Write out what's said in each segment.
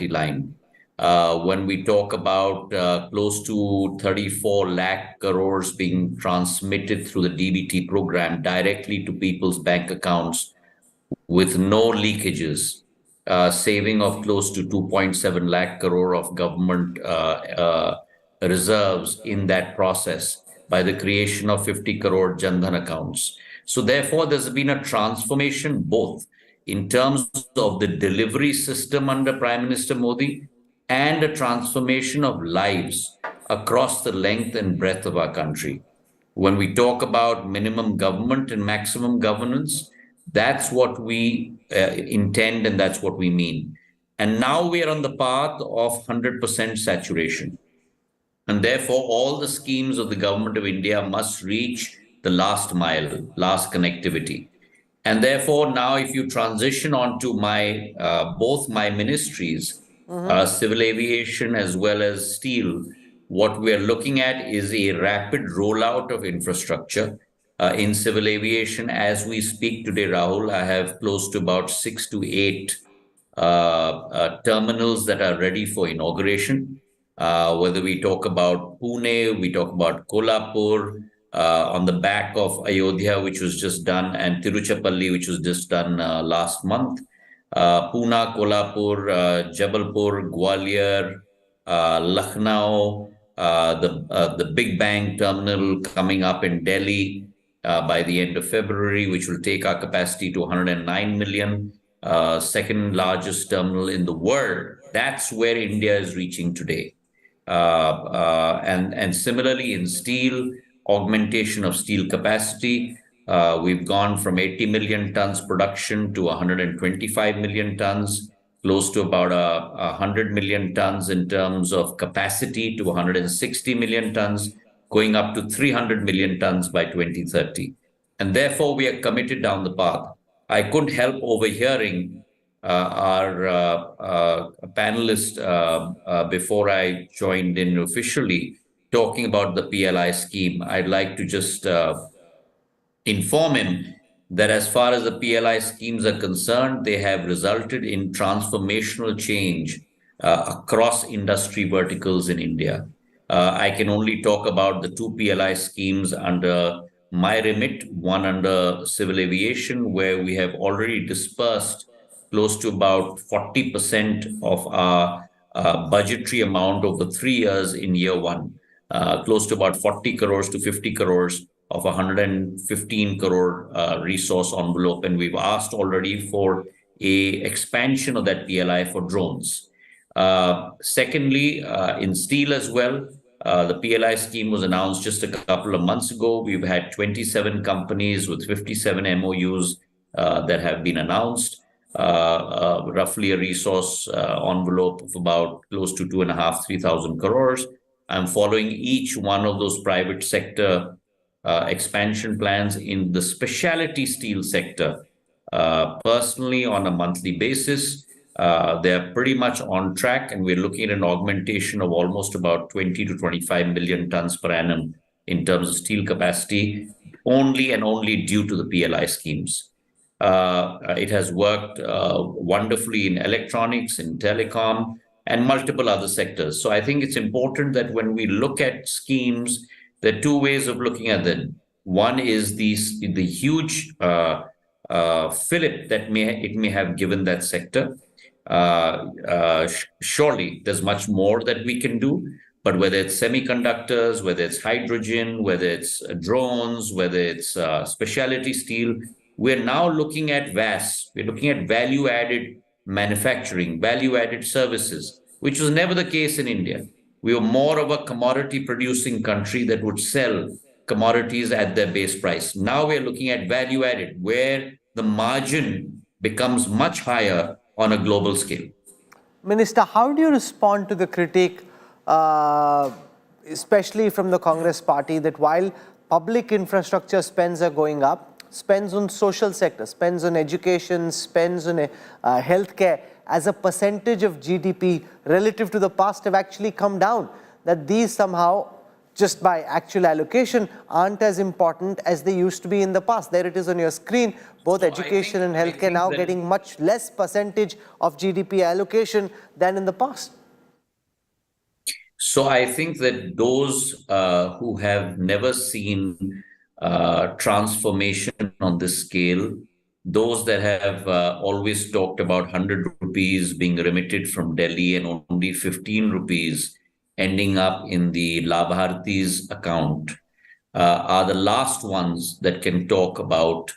line. When we talk about close to 34 lakh crores being transmitted through the DBT program directly to people's bank accounts with no leakages, saving of close to 2.7 lakh crore of government reserves in that process by the creation of 50 crore Jan Dhan accounts. So therefore, there's been a transformation both in terms of the delivery system under Prime Minister Modi and a transformation of lives across the length and breadth of our country. When we talk about minimum government and maximum governance, that's what we intend and that's what we mean. And now we are on the path of 100% saturation. And therefore, all the schemes of the government of India must reach the last mile, last connectivity. And therefore, now if you transition onto my both my ministries, civil aviation as well as steel, what we are looking at is a rapid rollout of infrastructure. In civil aviation, as we speak today, Rahul, I have close to about 6 to 8 terminals that are ready for inauguration. Whether we talk about Pune, we talk about Kolhapur, on the back of Ayodhya, which was just done, and Tiruchirappalli, which was just done last month. Pune, Kolhapur, Jabalpur, Gwalior, Lucknow, the Big Bang terminal coming up in Delhi by the end of February, which will take our capacity to 109 million, second largest terminal in the world. That's where India is reaching today. And similarly in steel, augmentation of steel capacity. We've gone from 80 million tons production to 125 million tons, close to about 100 million tons in terms of capacity to 160 million tons, going up to 300 million tons by 2030. And therefore, we are committed down the path. I couldn't help overhearing our panelist before I joined in officially talking about the PLI scheme. I'd like to just inform him that as far as the PLI schemes are concerned, they have resulted in transformational change across industry verticals in India. I can only talk about the 2 PLI schemes under my remit, one under civil aviation, where we have already dispersed close to about 40% of our budgetary amount over 3 years in year one, close to about 40 crores to 50 crores of 115 crore resource envelope. And we've asked already for a expansion of that PLI for drones. Secondly, in steel as well, the PLI scheme was announced just a couple of months ago. We've had 27 companies with 57 MOUs that have been announced, roughly a resource envelope of about close to 2,500-3,000 crores. I'm following each one of those private sector expansion plans in the specialty steel sector personally on a monthly basis. They're pretty much on track, and we're looking at an augmentation of almost about 20 to 25 million tons per annum in terms of steel capacity, only and only due to the PLI schemes. It has worked wonderfully in electronics, in telecom, and multiple other sectors. So I think it's important that when we look at schemes, there are 2 ways of looking at them. One is the huge fillip that it may have given that sector. Surely there's much more that we can do, but whether it's semiconductors, whether it's hydrogen, whether it's drones, whether it's specialty steel, we're now looking at VAS. We're looking at value-added manufacturing, value-added services, which was never the case in India. We were more of a commodity producing country that would sell commodities at their base price. Now we're looking at value added, where the margin becomes much higher on a global scale. Minister, how do you respond to the critique, especially from the Congress party, that while public infrastructure spends are going up, spends on social sector, spends on education, spends on healthcare as a percentage of GDP relative to the past have actually come down, that these somehow just by actual allocation aren't as important as they used to be in the past. There it is on your screen. Both education and healthcare now getting much less percentage of GDP allocation than in the past. So I think that those who have never seen transformation on this scale, those that have always talked about 100 rupees being remitted from Delhi and only 15 rupees ending up in the Labharti's account, are the last ones that can talk about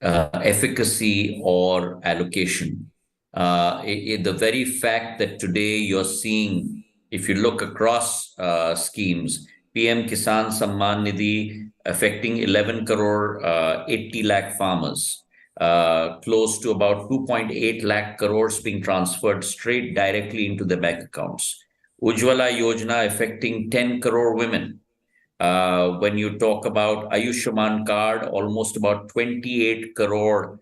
efficacy or allocation. The very fact that today you're seeing, if you look across schemes, PM Kisan Samman Nidhi affecting 11 crore, 80 lakh farmers, close to about 2.8 lakh crores being transferred straight directly into the bank accounts. Ujjwala Yojana affecting 10 crore women. When you talk about Ayushman card, almost about 28 crore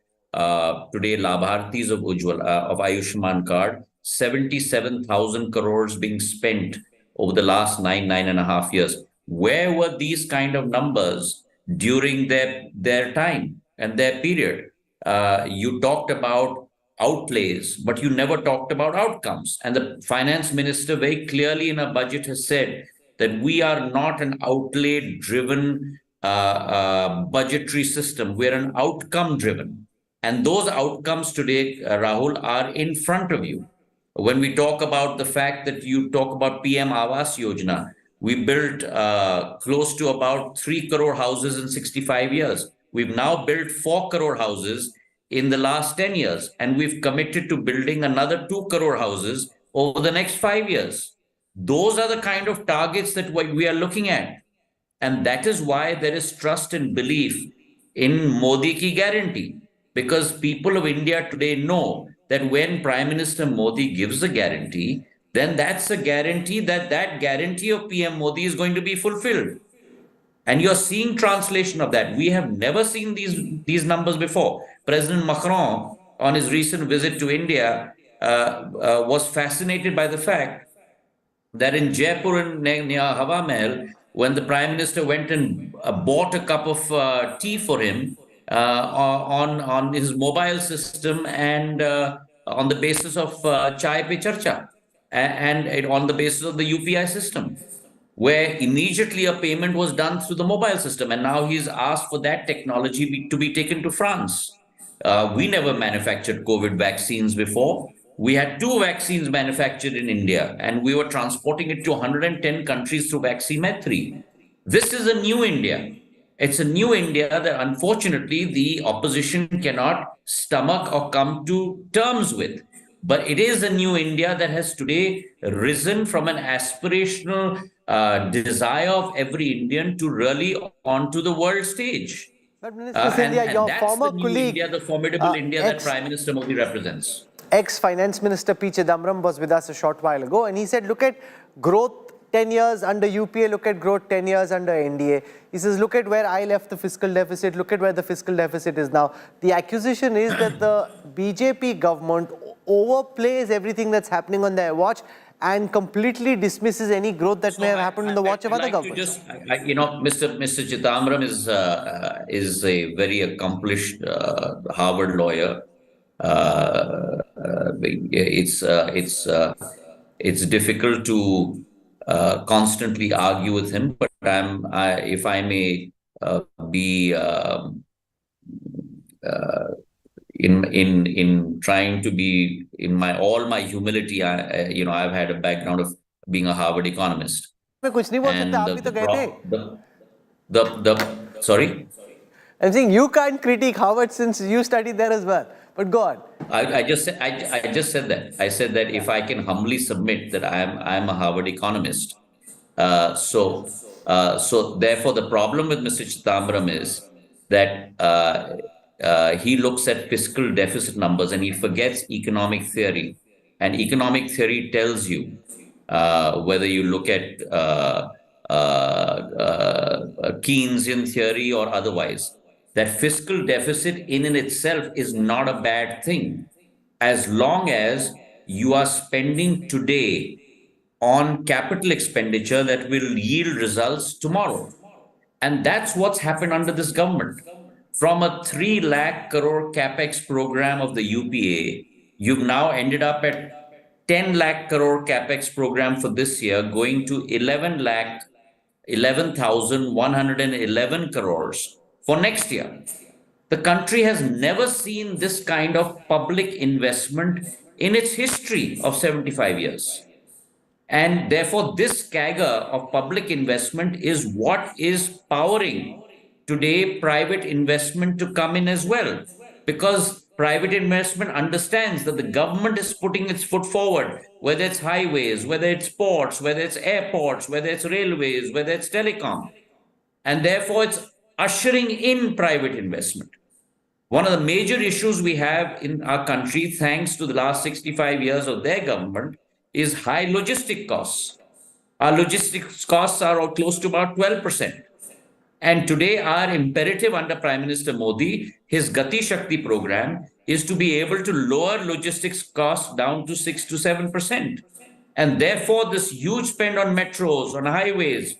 today Labhartis of of Ayushman card, 77,000 crores being spent over the last nine and a half years. Where were these kind of numbers during their time and their period? You talked about outlays, but you never talked about outcomes. And the finance minister very clearly in a budget has said that we are not an outlay-driven budgetary system. We're an outcome-driven. And those outcomes today, Rahul, are in front of you. When we talk about the fact that you talk about PM Awas Yojana, we built close to about 3 crore houses in 65 years. We've now built 4 crore houses in the last 10 years, and we've committed to building another 2 crore houses over the next 5 years. Those are the kind of targets that we are looking at. And that is why there is trust and belief in Modi ki guarantee. Because people of India today know that when Prime Minister Modi gives a guarantee, then that's a guarantee that that guarantee of PM Modi is going to be fulfilled. And you're seeing translation of that. We have never seen these numbers before. President Macron, on his recent visit to India, was fascinated by the fact that in Jaipur and near Hawa Mahal, when the Prime Minister went and bought a cup of tea for him on his mobile system and on the basis of Chai Pe Charcha and on the basis of the UPI system, where immediately a payment was done through the mobile system. And now he's asked for that technology to be taken to France. We never manufactured COVID vaccines before. We had 2 vaccines manufactured in India, and we were transporting it to 110 countries through Vaccine 3. This is a new India. It's a new India that unfortunately the opposition cannot stomach or come to terms with. But it is a new India that has today risen from an aspirational desire of every Indian to really onto the world stage. But Minister Scindia, your former colleague, India, the formidable India that Prime Minister Modi represents. Ex-Finance Minister P. Chidambaram was with us a short while ago, and he said, look at growth 10 years under UPA, look at growth 10 years under NDA. He says, look at where I left the fiscal deficit, look at where the fiscal deficit is now. The accusation is that the BJP government overplays everything that's happening on their watch and completely dismisses any growth that may have happened in the watch of other governments. Mr. Chidambaram is a very accomplished Harvard lawyer. It's difficult to constantly argue with him, but if I may be in trying to be in all my humility, I've had a background of being a Harvard economist. Sorry? I'm saying you can't critique Harvard since you studied there as well. But go on. I just said that. I said that if I can humbly submit that I'm a Harvard economist. So therefore, the problem with Mr. Chidambaram is that he looks at fiscal deficit numbers and he forgets economic theory. And economic theory tells you, whether you look at Keynesian theory or otherwise, that fiscal deficit in itself is not a bad thing, as long as you are spending today on capital expenditure that will yield results tomorrow. And that's what's happened under this government. From a 3 lakh crore capex program of the UPA, you've now ended up at 10 lakh crore capex program for this year, going to 11,111 crores for next year. The country has never seen this kind of public investment in its history of 75 years. And therefore, this CAGR of public investment is what is powering today private investment to come in as well. Because private investment understands that the government is putting its foot forward, whether it's highways, whether it's ports, whether it's airports, whether it's railways, whether it's telecom. And therefore, it's ushering in private investment. One of the major issues we have in our country, thanks to the last 65 years of their government, is high logistic costs. Our logistics costs are close to about 12%. And today, our imperative under Prime Minister Modi, his Gati Shakti program, is to be able to lower logistics costs down to 6 to 7%. And therefore, this huge spend on metros, on highways,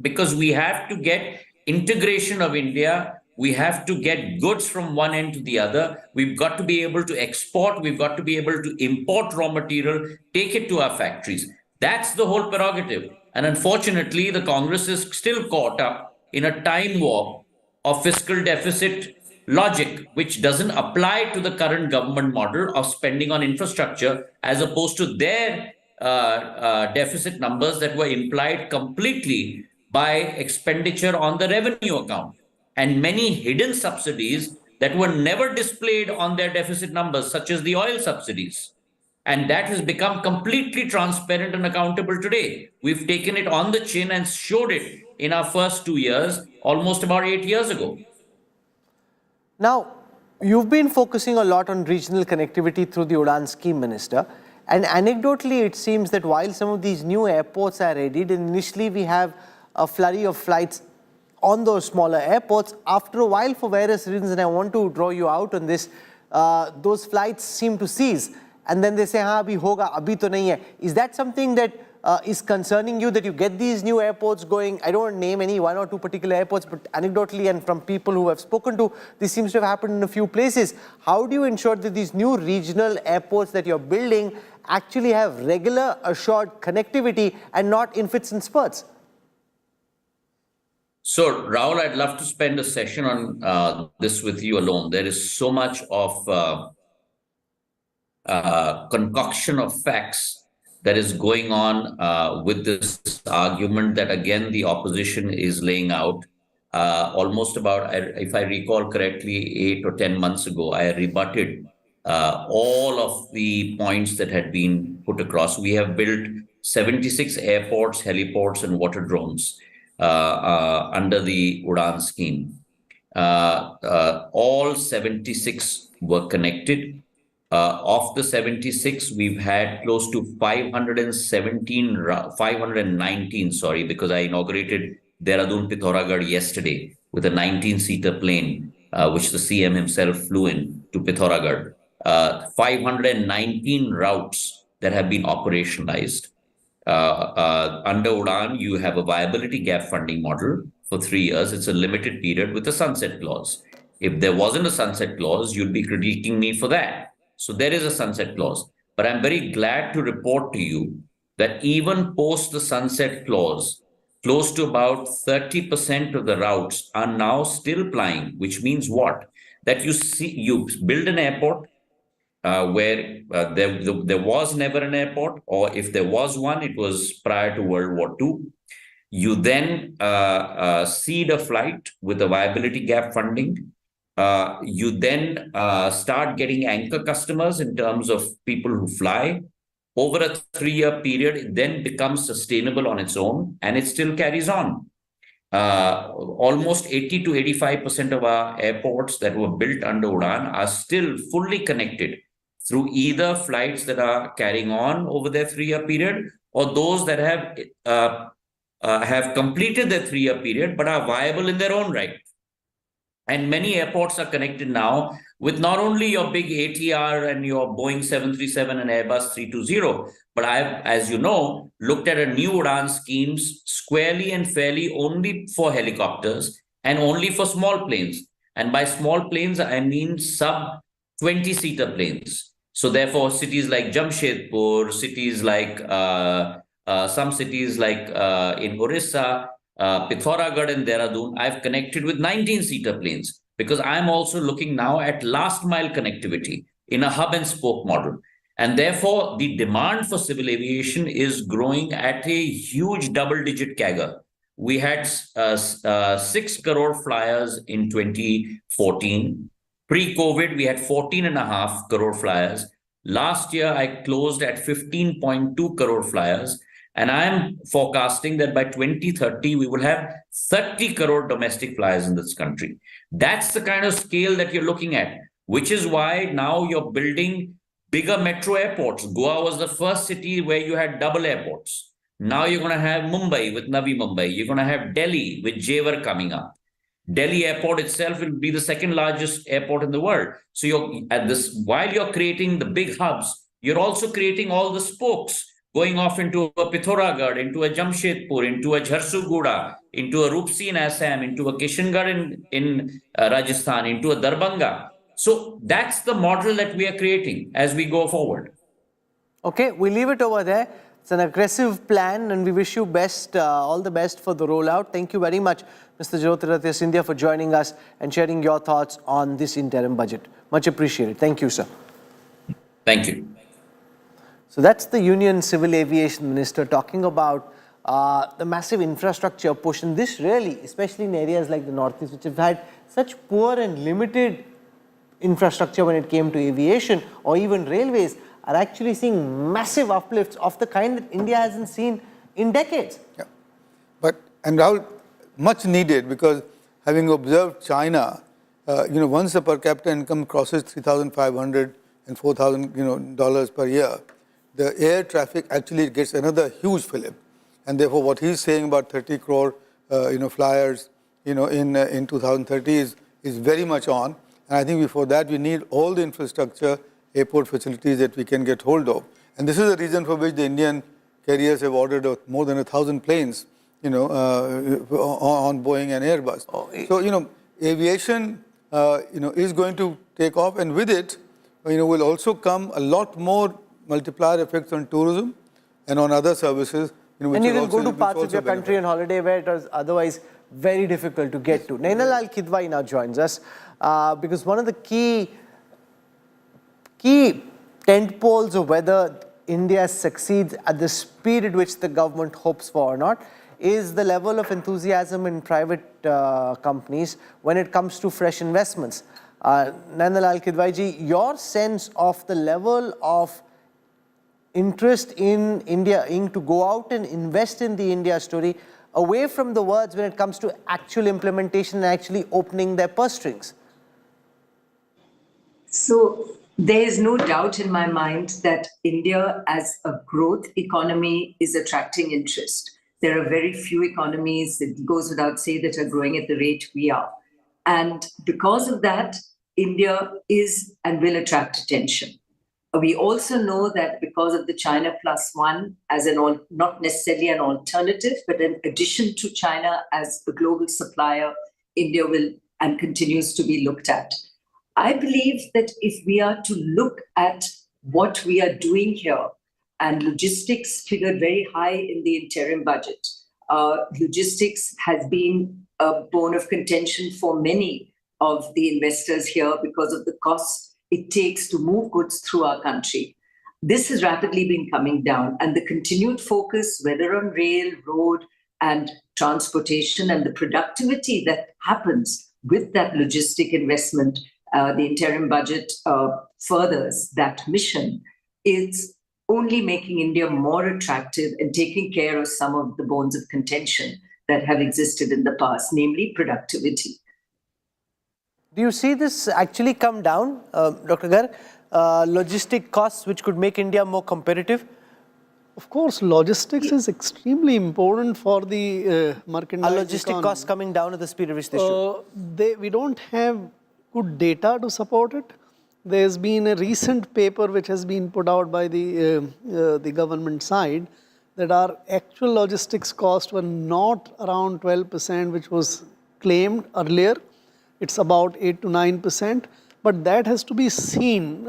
because we have to get integration of India. We have to get goods from one end to the other. We've got to be able to export. We've got to be able to import raw material, take it to our factories. That's the whole prerogative. And unfortunately, the Congress is still caught up in a time warp of fiscal deficit logic, which doesn't apply to the current government model of spending on infrastructure, as opposed to their deficit numbers that were implied completely by expenditure on the revenue account, and many hidden subsidies that were never displayed on their deficit numbers, such as the oil subsidies. And that has become completely transparent and accountable today. We've taken it on the chin and showed it in our first 2 years, almost about 8 years ago. Now, you've been focusing a lot on regional connectivity through the Udan scheme, Minister. And anecdotally, it seems that while some of these new airports are readied, initially we have a flurry of flights on those smaller airports. After a while, for various reasons, and I want to draw you out on this, those flights seem to cease. And then they say, हाँ अभी होगा, अभी तो नहीं है. Is that something that is concerning you, that you get these new airports going? I don't name any one or two particular airports, but anecdotally and from people who have spoken to, this seems to have happened in a few places. How do you ensure that these new regional airports that you're building actually have regular, assured connectivity and not in fits and spurts? So, Rahul, I'd love to spend a session on this with you alone. There is so much of concoction of facts that is going on with this argument that, again, the opposition is laying out. Almost about, if I recall correctly, 8 or 10 months ago, I rebutted all of the points that had been put across. We have built 76 airports, heliports, and water drones under the Udan scheme. All 76 were connected. Of the 76, we've had close to 519, sorry, because I inaugurated Dehradun-Pithoragarh yesterday with a 19-seater plane, which the CM himself flew in to Pithoragarh. 519 routes that have been operationalized. Under Udan, you have a viability gap funding model for 3 years. It's a limited period with a sunset clause. If there wasn't a sunset clause, you'd be critiquing me for that. So there is a sunset clause. But I'm very glad to report to you that even post the sunset clause, close to about 30% of the routes are now still plying, which means what? That you build an airport where there was never an airport, or if there was one, it was prior to World War II. You then seed a flight with a viability gap funding. You then start getting anchor customers in terms of people who fly. Over a 3-year period, it then becomes sustainable on its own, and it still carries on. Almost 80 to 85% of our airports that were built under Udan are still fully connected through either flights that are carrying on over their 3-year period, or those that have completed their 3-year period but are viable in their own right. And many airports are connected now with not only your big ATR and your Boeing 737 and Airbus 320, but I've, as you know, looked at a new UDAN schemes squarely and fairly only for helicopters and only for small planes. And by small planes, I mean sub 20-seater planes. So therefore, cities like Jamshedpur, cities like some cities like in Orissa, Pithoragarh and Dehradun, I've connected with 19-seater planes because I'm also looking now at last mile connectivity in a hub and spoke model. And therefore, the demand for civil aviation is growing at a huge double-digit CAGR. We had 6 crore flyers in 2014. Pre-COVID, we had 14.5 crore flyers. Last year, I closed at 15.2 crore flyers. And I'm forecasting that by 2030, we will have 30 crore domestic flyers in this country. That's the kind of scale that you're looking at, which is why now you're building bigger metro airports. Goa was the first city where you had double airports. Now you're going to have Mumbai with Navi Mumbai. You're going to have Delhi with Jewar coming up. Delhi airport itself will be the second largest airport in the world. So you're at this, while you're creating the big hubs, you're also creating all the spokes, going off into a Pithoragarh, into a Jamshedpur, into a Jharsuguda, into a Roopsi in Assam, into a Kishangarh in Rajasthan, into a Darbhanga. So that's the model that we are creating as we go forward. Okay, we leave it over there. It's an aggressive plan and we wish you best, all the best for the rollout. Thank you very much, Mr. Jyotiraditya Scindia, for joining us and sharing your thoughts on this interim budget. Much appreciated. Thank you, sir. Thank you. So that's the Union Civil Aviation Minister talking about the massive infrastructure push. And this really, especially in areas like the Northeast, which have had such poor and limited infrastructure when it came to aviation or even railways, are actually seeing massive uplifts of the kind that India hasn't seen in decades. Yeah. And Rahul, much needed, because having observed China, once the per capita income crosses $3,500 and $4,000 dollars per year, the air traffic actually gets another huge fillip. And therefore, what he's saying about 30 crore, flyers, in 2030 is very much on. And I think before that, we need all the infrastructure, airport facilities that we can get hold of. And this is the reason for which the Indian carriers have ordered more than 1,000 planes, on Boeing and Airbus. So, aviation, is going to take off. And with it, will also come a lot more multiplier effects on tourism and on other services. And you can go to parts of your country on holiday where it was otherwise very difficult to get to. Nainalal Kidwai now joins us because one of the key tent poles of whether India succeeds at the speed at which the government hopes for or not is the level of enthusiasm in private companies when it comes to fresh investments. Nainalal Kidwaiji, your sense of the level of interest in India to go out and invest in the India story away from the words when it comes to actual implementation and actually opening their purse strings? So there is no doubt in my mind that India as a growth economy is attracting interest. There are very few economies, it goes without saying, that are growing at the rate we are. And because of that, India is and will attract attention. We also know that because of the China Plus One as not necessarily an alternative, but an addition to China as a global supplier, India will and continues to be looked at. I believe that if we are to look at what we are doing here, and logistics figured very high in the interim budget. Logistics has been a bone of contention for many of the investors here because of the costs it takes to move goods through our country. This has rapidly been coming down, and the continued focus, whether on rail, road, and transportation, and the productivity that happens with that logistic investment, the interim budget furthers that mission, is only making India more attractive and taking care of some of the bones of contention that have existed in the past, namely productivity. Do you see this actually come down, Dr. Garg? Logistic costs which could make India more competitive? Of course, logistics is extremely important for the mercantile Are logistic economy. costs coming down at the speed at which they should? We don't have good data to support it. There's been a recent paper which has been put out by the government side that our actual logistics costs were not around 12%, which was claimed earlier. It's about 8 to 9%. But that has to be seen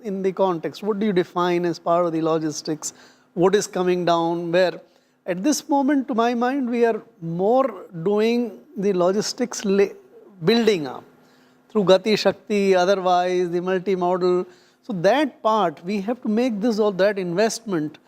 in the context. What do you define as part of the logistics? What is coming down? Where at this moment, to my mind, we are more doing the logistics building up through Gati Shakti, otherwise the multi-modal. So that part, we have to make this or that investment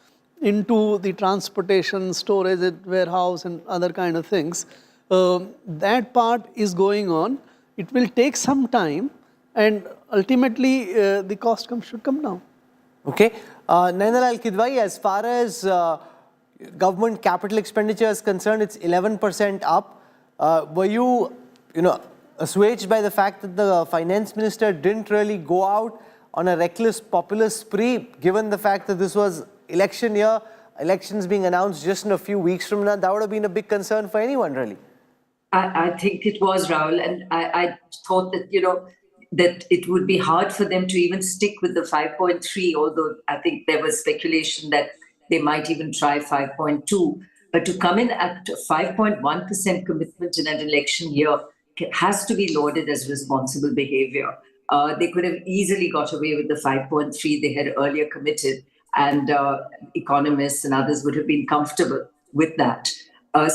into the transportation, storage at warehouse and other kind of things. That part is going on. It will take some time and ultimately the cost should come down. Okay. Nainalal Kidwai, as far as government capital expenditure is concerned, it's 11% up. Were you assuaged by the fact that the finance minister didn't really go out on a reckless populist spree, given the fact that this was election year, elections being announced just in a few weeks from now? That would have been a big concern for anyone, really. I think it was, Rahul, and I thought that, that it would be hard for them to even stick with the 5.3, although I think there was speculation that they might even try 5.2. But to come in at 5.1% commitment in an election year has to be lauded as responsible behavior. They could have easily got away with the 5.3 they had earlier committed, and economists and others would have been comfortable with that.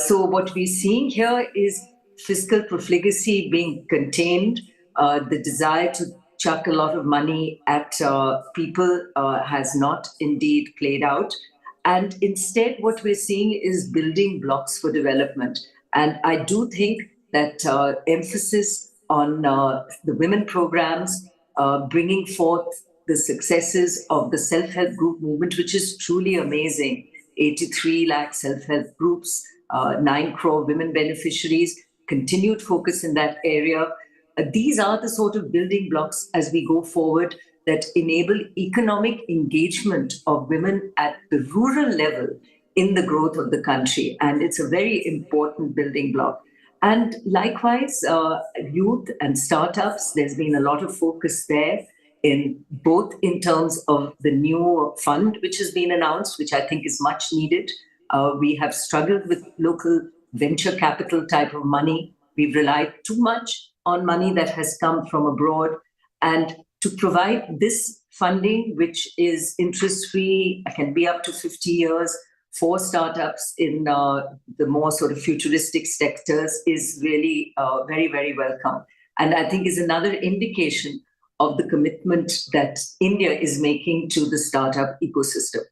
So what we're seeing here is fiscal profligacy being contained. The desire to chuck a lot of money at people has not indeed played out. And instead, what we're seeing is building blocks for development. And I do think that emphasis on the women programs, bringing forth the successes of the self-help group movement, which is truly amazing. 83 lakh self-help groups, 9 crore women beneficiaries, continued focus in that area. These are the sort of building blocks as we go forward that enable economic engagement of women at the rural level in the growth of the country. And it's a very important building block. And likewise, youth and startups, there's been a lot of focus there both in terms of the new fund which has been announced, which I think is much needed. We have struggled with local venture capital type of money. We've relied too much on money that has come from abroad. And to provide this funding, which is interest-free, can be up to 50 years for startups in the more sort of futuristic sectors, is really very, very welcome. And I think is another indication of the commitment that India is making to the startup ecosystem.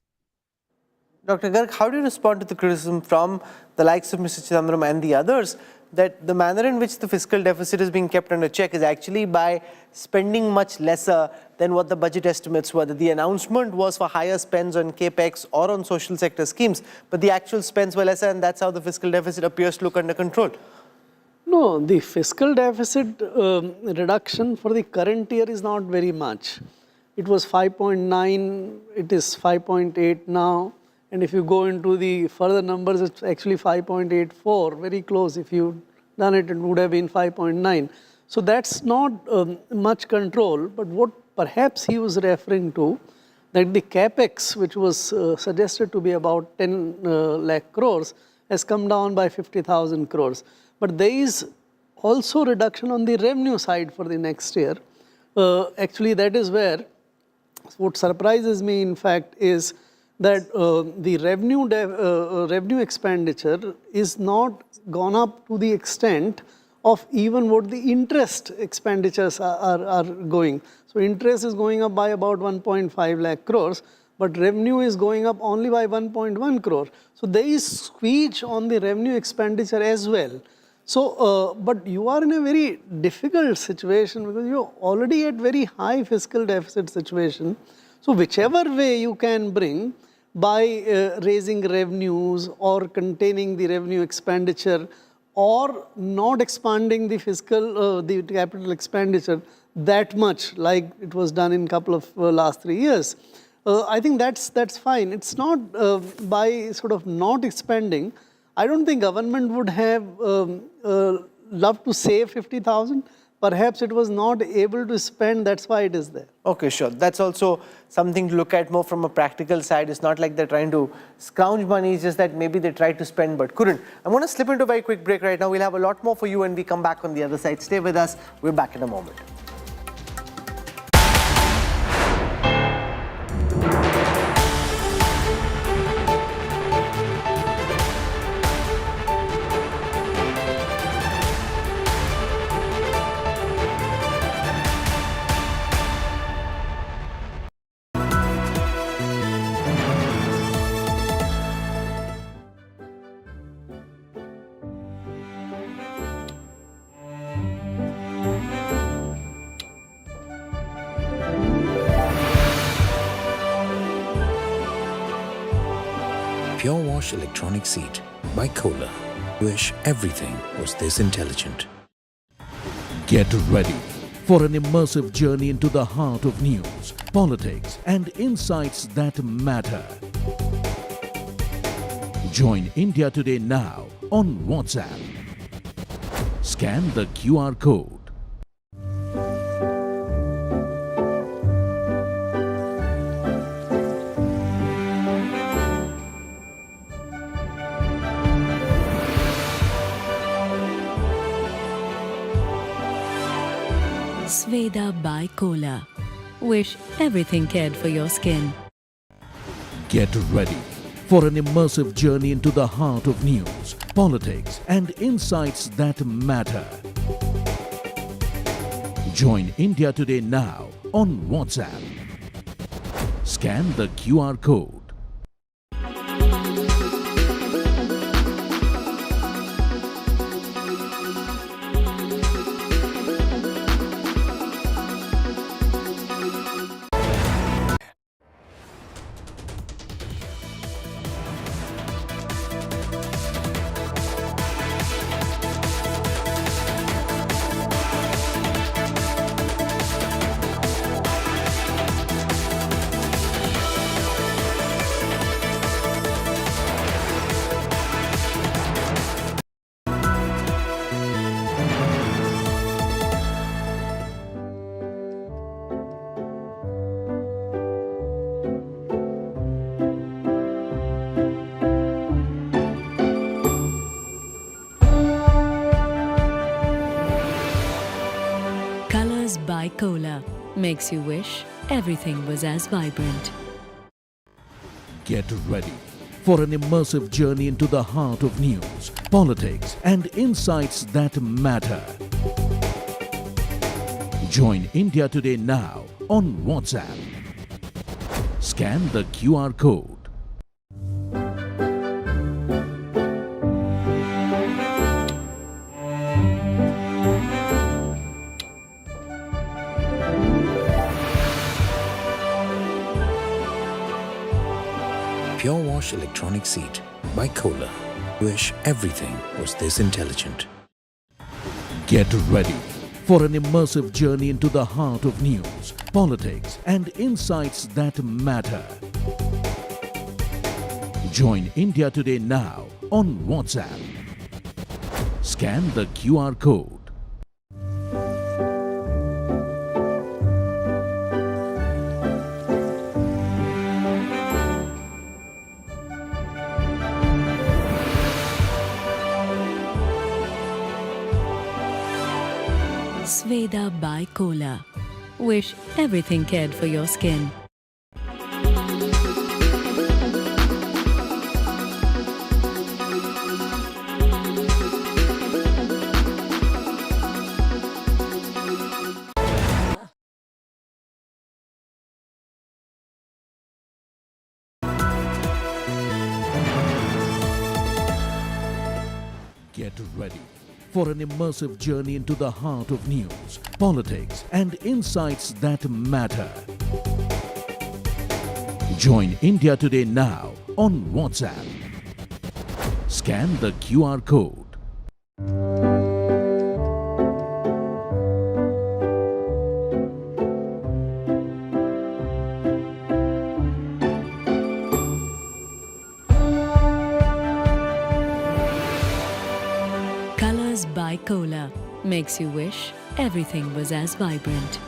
Dr. Garg, how do you respond to the criticism from the likes of Mr. Chidambaram and the others that the manner in which the fiscal deficit is being kept under check is actually by spending much lesser than what the budget estimates were? That the announcement was for higher spends on capex or on social sector schemes, but the actual spends were lesser, and that's how the fiscal deficit appears to look under control. No, the fiscal deficit reduction for the current year is not very much. It was 5.9, it is 5.8 now. And if you go into the further numbers, it's actually 5.84, very close. If you'd done it, it would have been 5.9. So that's not much control. But what perhaps he was referring to, that the capex, which was suggested to be about 10 lakh crores, has come down by 50,000 crores. But there is also reduction on the revenue side for the next year. Actually, that is where what surprises me, in fact, is that the revenue expenditure is not gone up to the extent of even what the interest expenditures are going. So interest is going up by about 1.5 lakh crores, but revenue is going up only by 1.1 crore. So there is squeeze on the revenue expenditure as well. So, but you are in a very difficult situation because you're already at very high fiscal deficit situation. So whichever way you can bring by raising revenues or containing the revenue expenditure or not expanding the fiscal, the capital expenditure that much like it was done in couple of last 3 years, I think that's fine. It's not by sort of not expanding. I don't think government would have loved to save 50,000. Perhaps it was not able to spend, that's why it is there. Okay, sure. That's also something to look at more from a practical side. It's not like they're trying to scrounge money, it's just that maybe they tried to spend but couldn't. I'm going to slip into a very quick break right now. We'll have a lot more for you when we come back on the other side. Stay with us. We're back in a moment. Pure Wash Electronic Seat by Kohler. Wish everything was this intelligent. Get ready for an immersive journey into the heart of news, politics, and insights that matter. Join India Today now on WhatsApp. Scan the QR code. Sveda by Kohler. Wish everything cared for your skin. Get ready for an immersive journey into the heart of news, politics, and insights that matter. Join India Today now on WhatsApp. Scan the QR code. Colors by Kohler. Makes you wish everything was as vibrant. Get ready for an immersive journey into the heart of news, politics, and insights that matter. Join India Today now on WhatsApp. Scan the QR code. Pure Wash Electronic Seat by Kohler. Wish everything was this intelligent. Get ready for an immersive journey into the heart of news, politics, and insights that matter. Join India Today now on WhatsApp. Scan the QR code. Sveda by Kohler. Wish everything cared for your skin. Get ready for an immersive journey into the heart of news, politics, and insights that matter. Join India Today now on WhatsApp. Scan the QR code. is bicola. Makes you wish everything was as vibrant.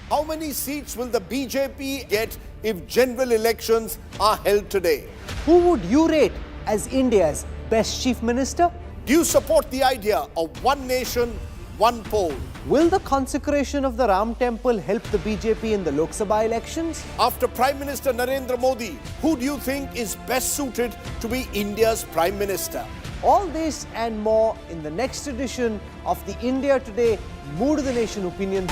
How many seats will the BJP get if general elections are held today? Who would you rate as India's best chief minister? Do you support the idea of one nation, one poll? Will the consecration of the Ram temple help the BJP in the Lok Sabha elections? After Prime Minister Narendra Modi, who do you think is best suited to be India's Prime Minister? All this and more in the next edition of the India Today Mood of the Nation Opinion.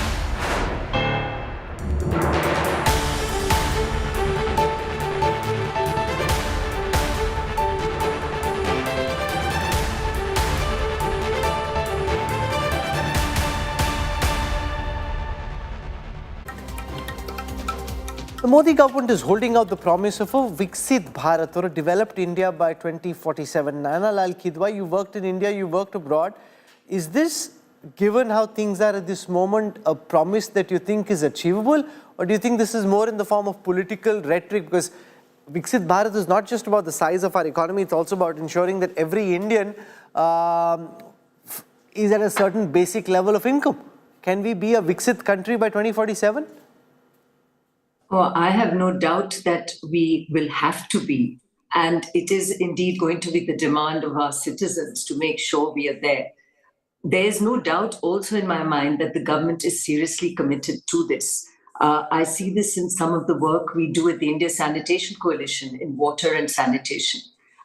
The Modi government is holding out the promise of a Viksit Bharat, or a developed India by 2047. Nana Lal Kidwai, you worked in India, you worked abroad. Is this, given how things are at this moment, a promise that you think is achievable? Or do you think this is more in the form of political rhetoric? Because Viksit Bharat is not just about the size of our economy, it's also about ensuring that every Indian is at a certain basic level of income. Can we be a Viksit country by 2047? Oh, I have no doubt that we will have to be. And it is indeed going to be the demand of our citizens to make sure we are there. There is no doubt also in my mind that the government is seriously committed to this. I see this in some of the work we do at the India Sanitation Coalition in water and sanitation.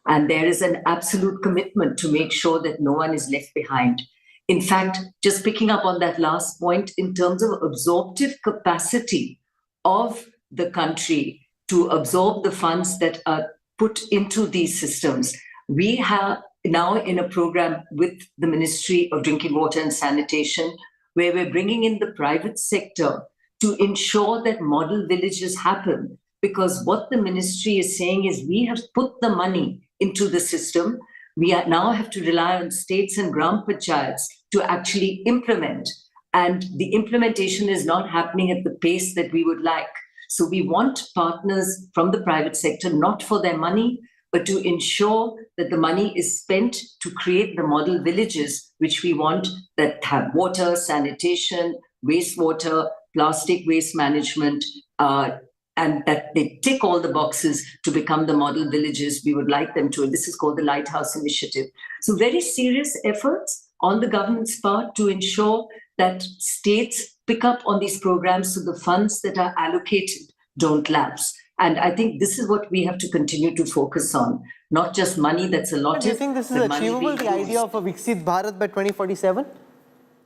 And there is an absolute commitment to make sure that no one is left behind. In fact, just picking up on that last point, in terms of absorptive capacity of the country to absorb the funds that are put into these systems, we have now in a program with the Ministry of Drinking Water and Sanitation, where we're bringing in the private sector to ensure that model villages happen. Because what the ministry is saying is we have put the money into the system. We now have to rely on states and gram panchayats to actually implement. And the implementation is not happening at the pace that we would like. So we want partners from the private sector, not for their money, but to ensure that the money is spent to create the model villages, which we want, that have water, sanitation, wastewater, plastic waste management, and that they tick all the boxes to become the model villages we would like them to. And this is called the Lighthouse Initiative. So very serious efforts on the government's part to ensure that states pick up on these programs so the funds that are allocated don't lapse. And I think this is what we have to continue to focus on, not just money that's allotted. Do you think this is achievable, the idea of a Viksit Bharat by 2047?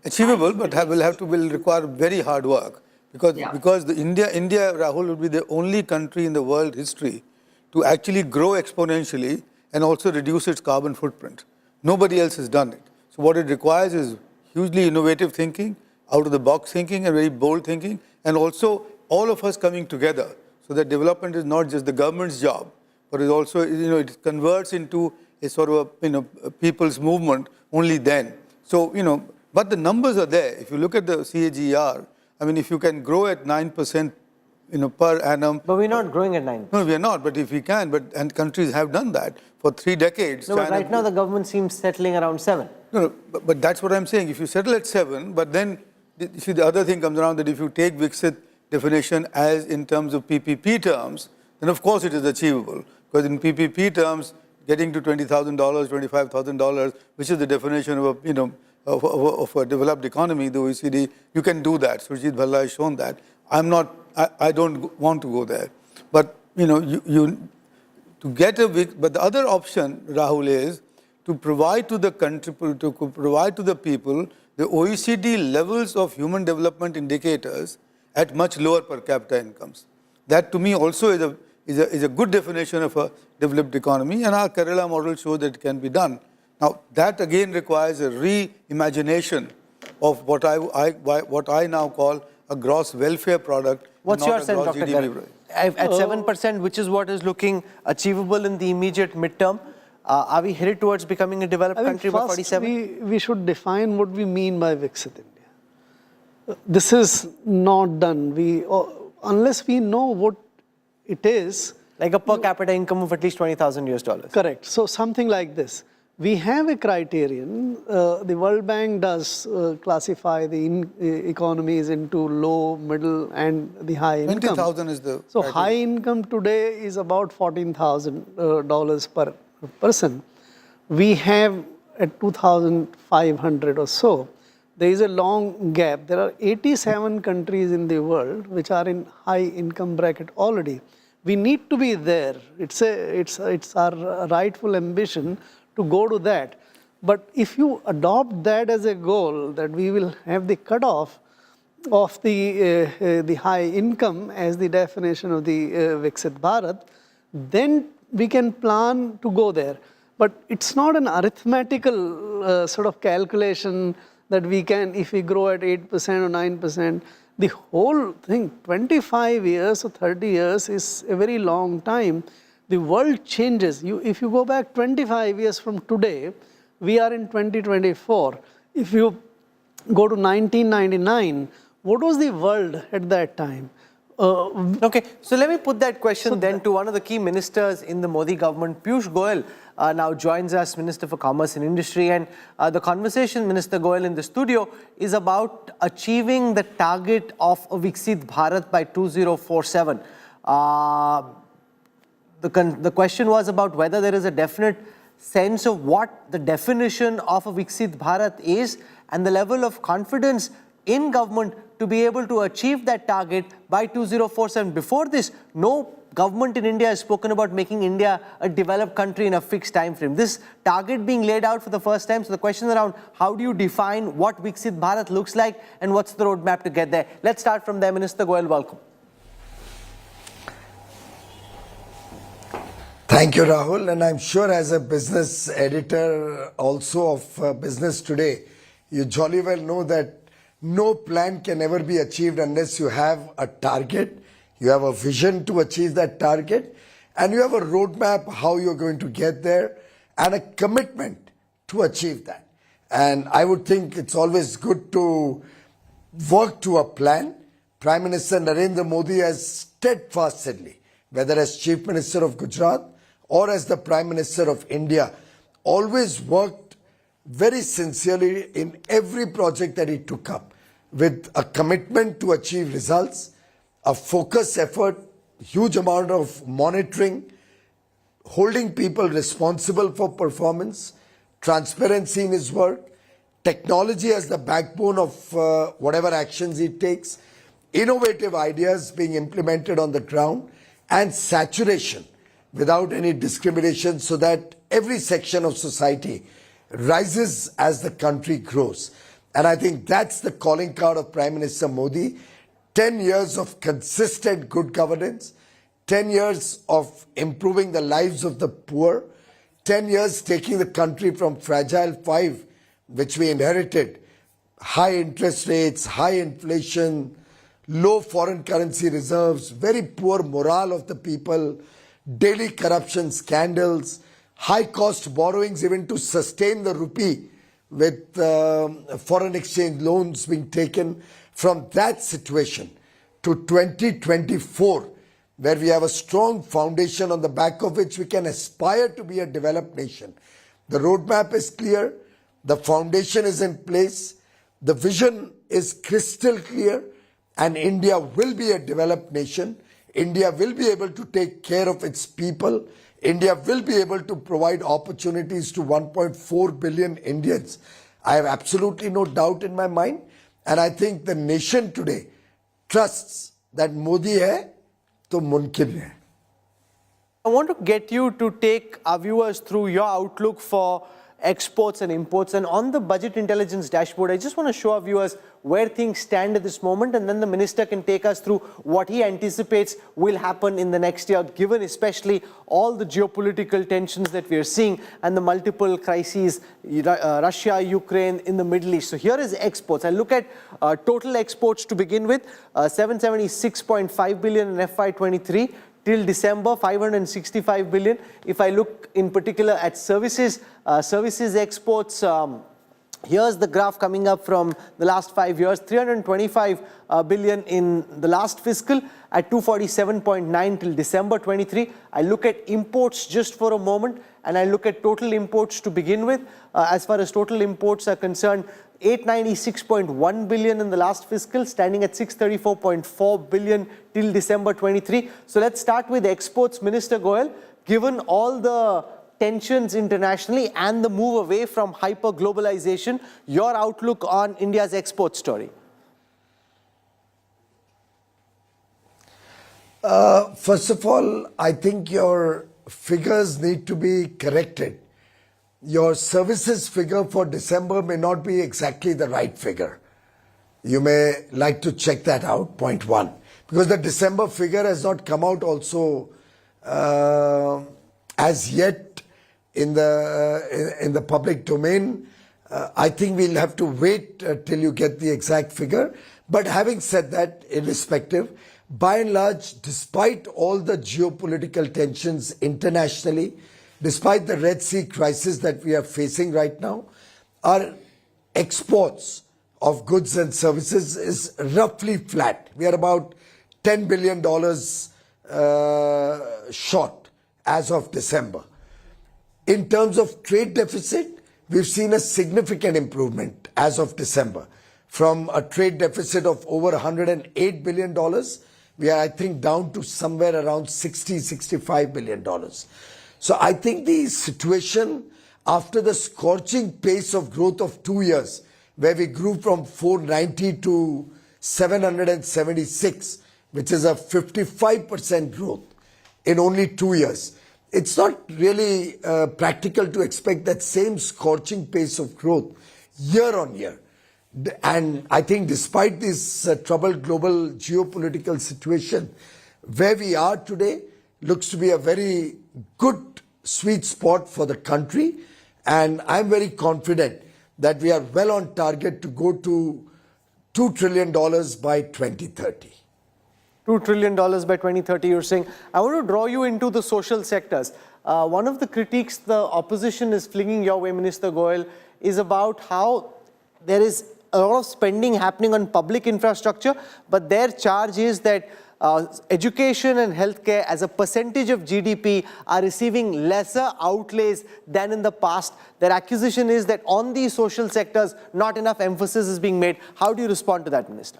Achievable, but will require very hard work. Because India, Rahul, will be the only country in the world history to actually grow exponentially and also reduce its carbon footprint. Nobody else has done it. So what it requires is hugely innovative thinking, out-of-the-box thinking, and very bold thinking, and also all of us coming together. So that development is not just the government's job, but is also, it converts into a sort of a people's movement only then. So, but the numbers are there. If you look at the CAGR, I mean, if you can grow at 9%, per annum. But we're not growing at 9%. No, we are not. But if we can, and countries have done that for 3 decades. No, but right now the government seems settling around 7. No, but that's what I'm saying. If you settle at 7, but then see the other thing comes around that if you take Viksit definition as in terms of PPP terms, then of course it is achievable. Because in PPP terms, getting to $20,000, $25,000, which is the definition of a developed economy, the OECD, you can do that. Surjit Bhalla has shown that. I don't want to go there. But to get but the other option, Rahul, is to provide to the country, to provide to the people the OECD levels of human development indicators at much lower per capita incomes. That to me also is a good definition of a developed economy, and our Kerala model shows that it can be done. Now that again requires a reimagination of what I now call a gross welfare product. What's your sense, Dr. Garg? At 7%, which is what is looking achievable in the immediate midterm, are we headed towards becoming a developed country by 47? We should define what we mean by Viksit India. This is not done. Unless we know what it is. Like a per capita income of at least $20,000 US. Correct. So something like this. We have a criterion. The World Bank does classify the economies into low, middle, and the high income. 20,000 is the So criteria. high income today is about $14,000 per person. We have at 2,500 or so. There is a long gap. There are 87 countries in the world which are in high income bracket already. We need to be there. It's our rightful ambition to go to that. But if you adopt that as a goal, that we will have the cutoff of the high income as the definition of the Viksit Bharat, then we can plan to go there. But it's not an arithmetical sort of calculation that we can, if we grow at 8% or 9%, the whole thing, 25 years or 30 years is a very long time. The world changes. If you go back 25 years from today, we are in 2024. If you go to 1999, what was the world at that time? Okay, so let me put that question then to one of the key ministers in the Modi government. Piyush Goyal now joins us, Minister for Commerce and Industry, and the conversation, Minister Goyal, in the studio is about achieving the target of a Viksit Bharat by 2047. The question was about whether there is a definite sense of what the definition of a Viksit Bharat is and the level of confidence in government to be able to achieve that target by 2047. Before this, no government in India has spoken about making India a developed country in a fixed time frame. This target being laid out for the first time. So the question around how do you define what Viksit Bharat looks like and what's the roadmap to get there? Let's start from there. Minister Goyal, welcome. Thank you, Rahul. And I'm sure as a business editor also of Business Today, you jolly well know that no plan can ever be achieved unless you have a target, you have a vision to achieve that target, and you have a roadmap how you're going to get there, and a commitment to achieve that. And I would think it's always good to work to a plan. Prime Minister Narendra Modi has steadfastly, whether as Chief Minister of Gujarat or as the Prime Minister of India, always worked very sincerely in every project that he took up, with a commitment to achieve results, a focused effort, huge amount of monitoring, holding people responsible for performance, transparency in his work, technology as the backbone of whatever actions he takes, innovative ideas being implemented on the ground, and saturation without any discrimination so that every section of society rises as the country grows. And I think that's the calling card of Prime Minister Modi. 10 years of consistent good governance, 10 years of improving the lives of the poor, 10 years taking the country from fragile 5, which we inherited, high interest rates, high inflation, low foreign currency reserves, very poor morale of the people, daily corruption scandals, high cost borrowings even to sustain the rupee, with foreign exchange loans being taken. From that situation to 2024, where we have a strong foundation on the back of which we can aspire to be a developed nation. The roadmap is clear, the foundation is in place, the vision is crystal clear, and India will be a developed nation. India will be able to take care of its people. India will be able to provide opportunities to 1.4 billion Indians. I have absolutely no doubt in my mind. And I think the nation today trusts that Modi hai, to mumkin hai. I want to get you to take our viewers through your outlook for exports and imports. And on the budget intelligence dashboard, I just want to show our viewers where things stand at this moment, and then the minister can take us through what he anticipates will happen in the next year, given especially all the geopolitical tensions that we are seeing and the multiple crises, Russia, Ukraine, in the Middle East. So here is exports. I look at total exports to begin with, 776.5 billion in FY23. Till December, 565 billion. If I look in particular at services, services exports Here's the graph coming up from the last 5 years, 325 billion in the last fiscal at 247.9 till December 23. I look at imports just for a moment and I look at total imports to begin with. As far as total imports are concerned, 896.1 billion in the last fiscal, standing at 634.4 billion till December 23. So let's start with exports. Minister Goyal, given all the tensions internationally and the move away from hyper-globalization, your outlook on India's export story? First of all, I think your figures need to be corrected. Your services figure for December may not be exactly the right figure. You may like to check that out, point one. Because the December figure has not come out also as yet in the public domain. I think we'll have to wait till you get the exact figure. But having said that, irrespective, by and large, despite all the geopolitical tensions internationally, despite the Red Sea crisis that we are facing right now, our exports of goods and services is roughly flat. We are about $10 billion short as of December. In terms of trade deficit, we've seen a significant improvement as of December. From a trade deficit of over $108 billion, we are, I think, down to somewhere around $65 billion. So I think the situation after the scorching pace of growth of 2 years, where we grew from 490 to 776, which is a 55% growth in only 2 years. It's not really practical to expect that same scorching pace of growth year on year. And I think despite this troubled global geopolitical situation, where we are today looks to be a very good sweet spot for the country. And I'm very confident that we are well on target to go to $2 trillion by 2030. $2 trillion by 2030, you're saying. I want to draw you into the social sectors. One of the critiques the opposition is flinging your way, Minister Goyal, is about how there is a lot of spending happening on public infrastructure, but their charge is that education and healthcare as a percentage of GDP are receiving lesser outlays than in the past. Their accusation is that on these social sectors, not enough emphasis is being made. How do you respond to that, Minister?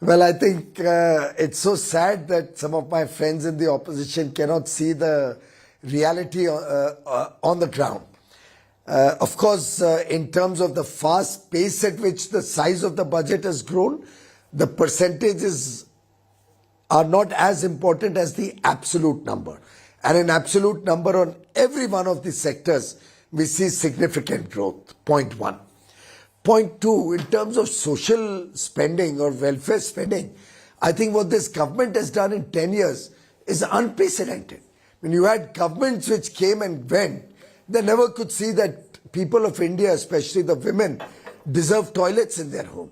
Well, I think it's so sad that some of my friends in the opposition cannot see the reality on the ground. Of course, in terms of the fast pace at which the size of the budget has grown, the percentages are not as important as the absolute number. And in absolute number on every one of the sectors, we see significant growth, point one. Point two, in terms of social spending or welfare spending, I think what this government has done in 10 years is unprecedented. When you had governments which came and went, they never could see that people of India, especially the women, deserve toilets in their home.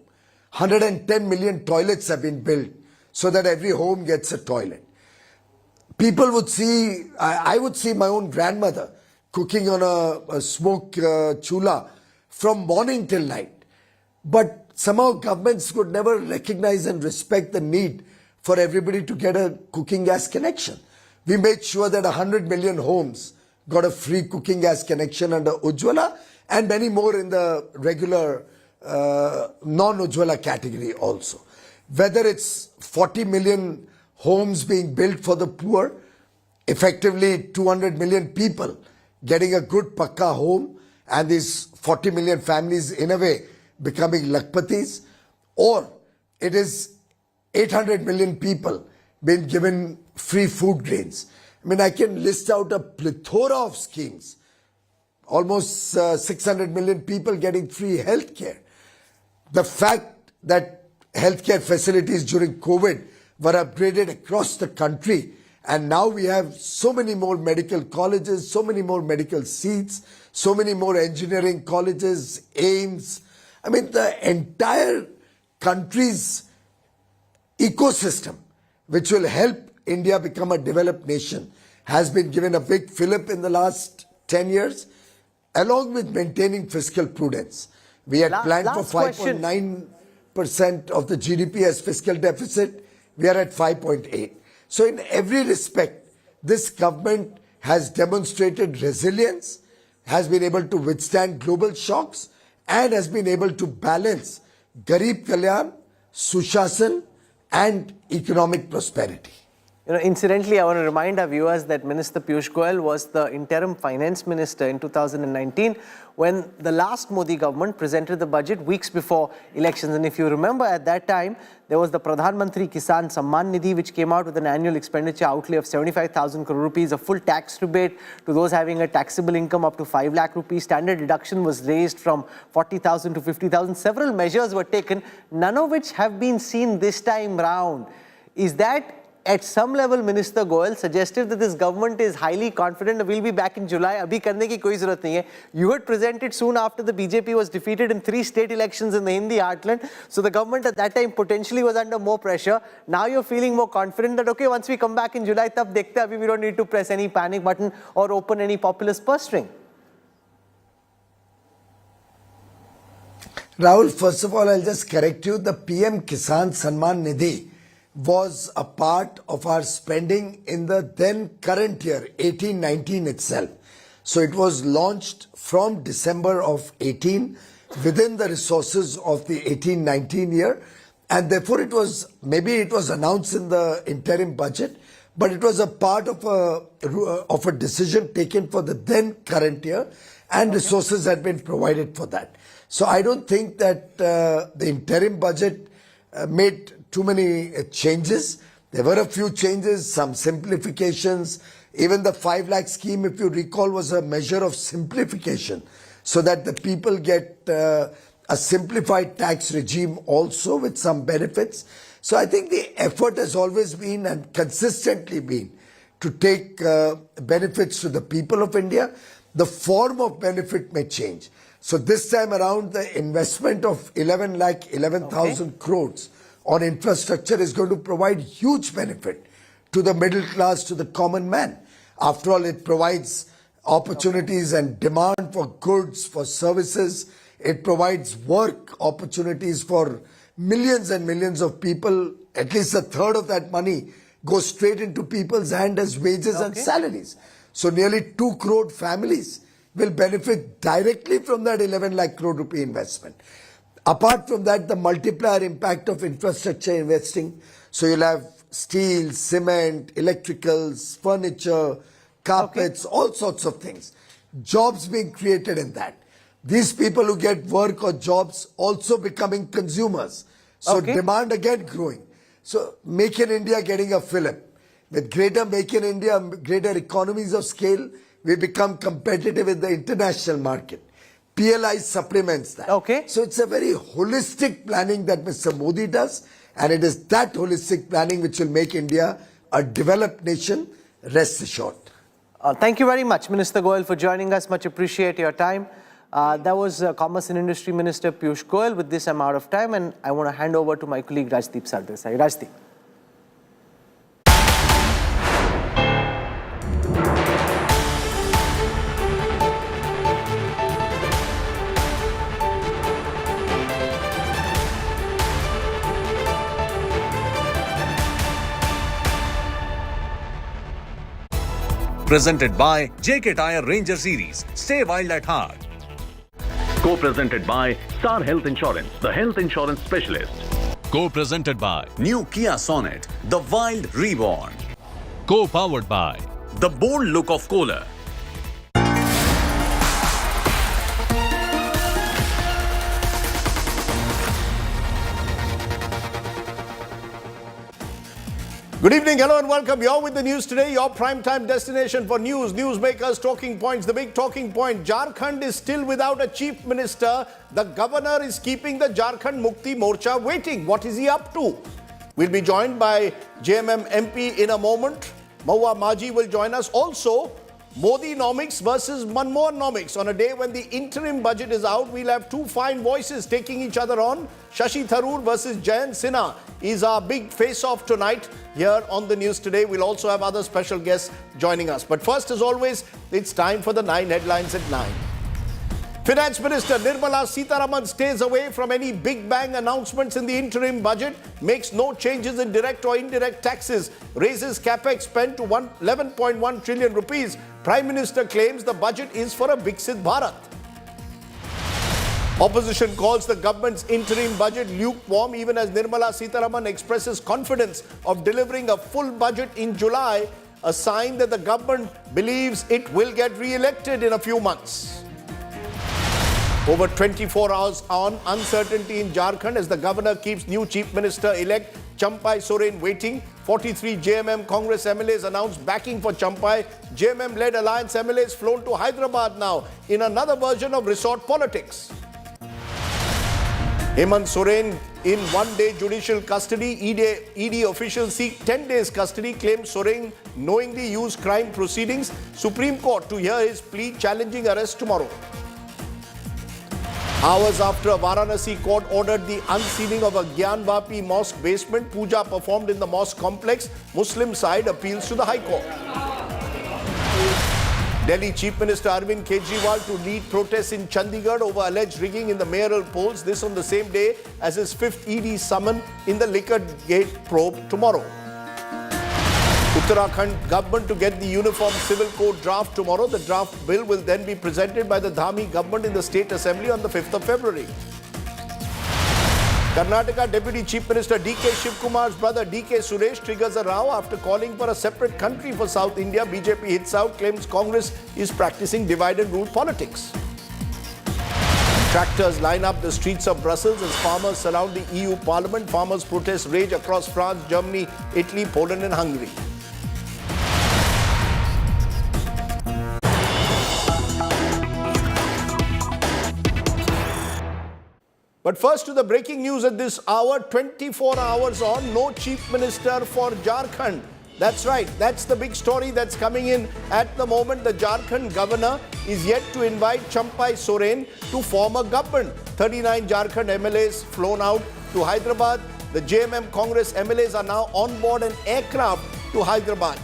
110 million toilets have been built so that every home gets a toilet. People would see, I would see my own grandmother cooking on a smoke chula from morning till night. But somehow governments could never recognize and respect the need for everybody to get a cooking gas connection. We made sure that 100 million homes got a free cooking gas connection under Ujjwala and many more in the regular non-Ujjwala category also. Whether it's 40 million homes being built for the poor, effectively 200 million people getting a good pakka home, and these 40 million families in a way becoming lakpatis, or it is 800 million people being given free food grains. I mean, I can list out a plethora of schemes. Almost 600 million people getting free healthcare. The fact that healthcare facilities during COVID were upgraded across the country, and now we have so many more medical colleges, so many more medical seats, so many more engineering colleges, AIIMS. I mean, the entire country's ecosystem, which will help India become a developed nation, has been given a big fillip in the last 10 years, along with maintaining fiscal prudence. We had planned for 5.9% of the GDP as fiscal deficit. We are at 5.8. So in every respect, this government has demonstrated resilience, has been able to withstand global shocks, and has been able to balance Garib Kalyan, Sushasan, and economic prosperity. Incidentally, I want to remind our viewers that Minister Piyush Goyal was the interim finance minister in 2019 when the last Modi government presented the budget weeks before elections. And if you remember, at that time, there was the Pradhan Mantri Kisan Samman Nidhi, which came out with an annual expenditure outlay of 75,000 crore rupees, a full tax rebate to those having a taxable income up to 5 lakh rupees. Standard deduction was raised from 40,000 to 50,000. Several measures were taken, none of which have been seen this time round. Is that at some level, Minister Goyal suggested that this government is highly confident and we'll be back in July. Abhi karne ki koi zarurat nahi hai. You had presented soon after the BJP was defeated in 3 state elections in the Hindi heartland. So the government at that time potentially was under more pressure. Now you're feeling more confident that, okay, once we come back in July, tab dekhte abhi we don't need to press any panic button or open any populist purse string. Rahul, first of all, I'll just correct you. The PM Kisan Samman Nidhi was a part of our spending in the then current year, 18-19 itself. So it was launched from December of 18 within the resources of the 18-19 year. And therefore it was announced in the interim budget, but it was a part of a decision taken for the then current year, and resources had been provided for that. So I don't think that the interim budget made too many changes. There were a few changes, some simplifications. Even the 5 lakh scheme, if you recall, was a measure of simplification so that the people get a simplified tax regime also with some benefits. So I think the effort has always been and consistently been to take benefits to the people of India. The form of benefit may change. So this time around, the investment of 11,000 crores on infrastructure is going to provide huge benefit to the middle class, to the common man. After all, it provides opportunities and demand for goods, for services. It provides work opportunities for millions and millions of people. At least a third of that money goes straight into people's hand as wages and salaries. So nearly 2 crore families will benefit directly from that 11 lakh crore rupee investment. Apart from that, the multiplier impact of infrastructure investing. So you'll have steel, cement, electricals, furniture, carpets, all sorts of things. Jobs being created in that. These people who get work or jobs also becoming consumers. So demand again growing. So Make in India getting a fillip. With greater Make in India, greater economies of scale, we become competitive in the international market. PLI supplements that. So it's a very holistic planning that Mr. Modi does, and it is that holistic planning which will make India a developed nation, rest assured. Thank you very much, Minister Goyal, for joining us. Much appreciate your time. That was Commerce and Industry Minister Piyush Goyal. With this, I'm out of time, and I want to hand over to my colleague Rajdeep Sardesai. Rajdeep. Presented by JK Tyre Ranger Series. Stay wild at heart. Co-presented by Star Health Insurance, the health insurance specialist. Co-presented by New Kia Sonet, the wild reborn. Co-powered by The bold look of Kohler. Good evening, hello and welcome. You're with the news today, your primetime destination for news, newsmakers, talking points. The big talking point, Jharkhand is still without a chief minister. The governor is keeping the Jharkhand Mukti Morcha waiting. What is he up to? We'll be joined by JMM MP in a moment. Mahua Maji will join us. Also, Modi-nomics versus Manmohan-nomics. On a day when the interim budget is out, we'll have two fine voices taking each other on. Shashi Tharoor versus Jayant Sinha is our big face-off tonight here on the news today. We'll also have other special guests joining us. But first, as always, it's time for the 9 headlines at 9. Finance Minister Nirmala Sitharaman stays away from any big bang announcements in the interim budget, makes no changes in direct or indirect taxes, raises capex spend to 11.1 trillion rupees. Prime Minister claims the budget is for a Viksit Bharat. Opposition calls the government's interim budget lukewarm, even as Nirmala Sitharaman expresses confidence of delivering a full budget in July, a sign that the government believes it will get re-elected in a few months. Over 24 hours on, uncertainty in Jharkhand as the governor keeps new Chief Minister-elect Champai Soren waiting. 43 JMM Congress MLAs announced backing for Champai. JMM-led alliance MLAs flown to Hyderabad now in another version of resort politics. Hemant Soren in one-day judicial custody. ED officials seek 10 days custody, claims Soren knowingly used crime proceedings. Supreme Court to hear his plea challenging arrest tomorrow. Hours after a Varanasi court ordered the unsealing of a Gyan Vapi mosque basement, puja performed in the mosque complex. Muslim side appeals to the High Court. Delhi Chief Minister Arvind Kejriwal to lead protests in Chandigarh over alleged rigging in the mayoral polls. This on the same day as his 5th ED summon in the liquor gate probe tomorrow. Uttarakhand government to get the Uniform Civil Code draft tomorrow. The draft bill will then be presented by the Dhami government in the State Assembly on the 5th of February. Karnataka Deputy Chief Minister D.K. Shivkumar's brother D.K. Suresh triggers a row after calling for a separate country for South India. BJP hits out, claims Congress is practicing divide and rule politics. Tractors line up the streets of Brussels as farmers surround the EU Parliament. Farmers' protests rage across France, Germany, Italy, Poland and Hungary. But first to the breaking news at this hour, 24 hours on, no Chief Minister for Jharkhand. That's right, that's the big story that's coming in at the moment. The Jharkhand governor is yet to invite Champai Soren to form a government. 39 Jharkhand MLAs flown out to Hyderabad. The JMM Congress MLAs are now on board an aircraft to Hyderabad.